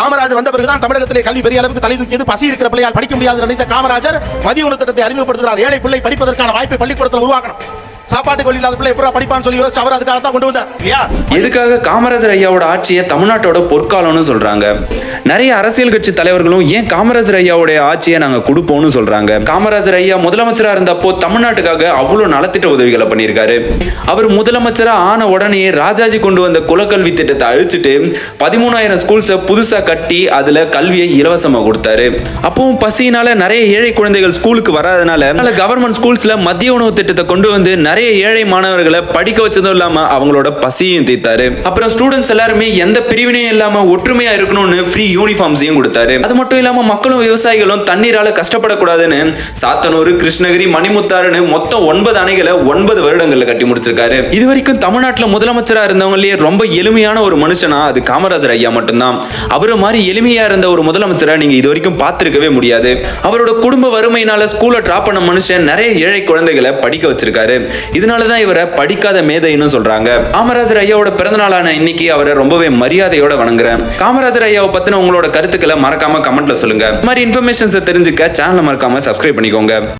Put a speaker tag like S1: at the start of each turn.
S1: காமராஜர் வந்த பிறகுதான் தமிழகத்திலே கல்வி பெரிய அளவுக்கு தலை தூக்கியது. பசி இருக்கிற பிள்ளையால் படிக்க முடியாது நினைத்த காமராஜர் மதிய உணவு திட்டத்தை அறிமுகப்படுத்துகிறார். ஏழை பிள்ளை படிப்பதற்கான வாய்ப்பை பள்ளிக்கூடத்தில் உருவாக்கணும். சாப்பாட்டுக்கு இல்லாத பிள்ளை எப்பறம் படிப்பான்னு சொல்லி யோசிச்சு அவர் அதுக்காக தான் கொண்டு வந்தார்.
S2: எதுக்காக காமராஜர் ஐயாவோட ஆட்சியை தமிழ்நாட்டோட பொற்காலம்னு சொல்றாங்க. நிறைய அரசியல் கட்சி தலைவர்களும் ஏன் காமராஜர் ஐயாவுடைய ஆட்சியை நாங்க கொடுப்போம்னு சொல்றாங்க. காமராஜர் ஐயா முதலமைச்சரா இருந்தப்போ தமிழ்நாட்டுக்காக அவ்வளவு நலத்திட்ட உதவிகளை பண்ணியிருக்காரு. அவர் முதலமைச்சரா ஆன உடனே ராஜாஜி கொண்டு வந்த குலக்கல்வி திட்டத்தை அழிச்சிட்டு 13,000 ஸ்கூல்ஸை புதுசா கட்டி அதுல கல்வியை இலவசமா கொடுத்தாரு. அப்பவும் பசியினால நிறைய ஏழை குழந்தைகள் ஸ்கூலுக்கு வராதனால கவர்மெண்ட் ஸ்கூல்ஸ்ல மதிய உணவு திட்டத்தை கொண்டு வந்து நிறைய ஏழை மாணவர்களை படிக்க வச்சதும் இல்லாம அவங்களோட பசியையும் தீர்த்தாரு. அப்புறம் ஸ்டூடெண்ட்ஸ் எல்லாருமே எந்த பிரிவினையும் இல்லாம ஒற்றுமையா இருக்கணும்னு ஃப்ரீ யூனிஃபார்ம்ஸையும் கொடுத்தாரு. அது மட்டும் இல்லாம மக்களும் விவசாயிகளும் தண்ணீரால கஷ்டப்படக்கூடாதுன்னு சாத்தனூர், கிருஷ்ணகிரி, மணிமுத்தாறுன்னு மொத்தம் 9 அணைகளை 9 வருடங்கள்ல கட்டி முடிச்சிருக்காரு. இது வரைக்கும் தமிழ்நாட்டுல முதலமைச்சரா இருந்தவங்களே ரொம்ப எளிமையான ஒரு மனுஷனா அது காமராஜர் ஐயா மட்டும்தான். அவரு மாதிரி எளிமையா இருந்த ஒரு முதலமைச்சரை நீங்க இது வரைக்கும் பார்த்திருக்கவே முடியாது. அவரோட குடும்ப வறுமையினால ஸ்கூலை டிராப் பண்ண மனுஷன் நிறைய ஏழை குழந்தைகளை படிக்க வச்சிருக்காரு. இதனாலதான் இவரை படிக்காத மேதைன்னு சொல்றாங்க. காமராஜர் ஐயாவோட பிறந்த நாளான இன்னைக்கு அவரை ரொம்பவே மரியாதையோட வணங்குறேன். காமராஜர் ஐயாவை பத்தின உங்களோட கருத்துக்களை மறக்காம கமெண்ட்ல சொல்லுங்க. இந்த மாதிரி இன்ஃபர்மேஷன்ஸ் தெரிஞ்சுக்க சேனலை மறக்காம சப்ஸ்கிரைப் பண்ணிக்கோங்க.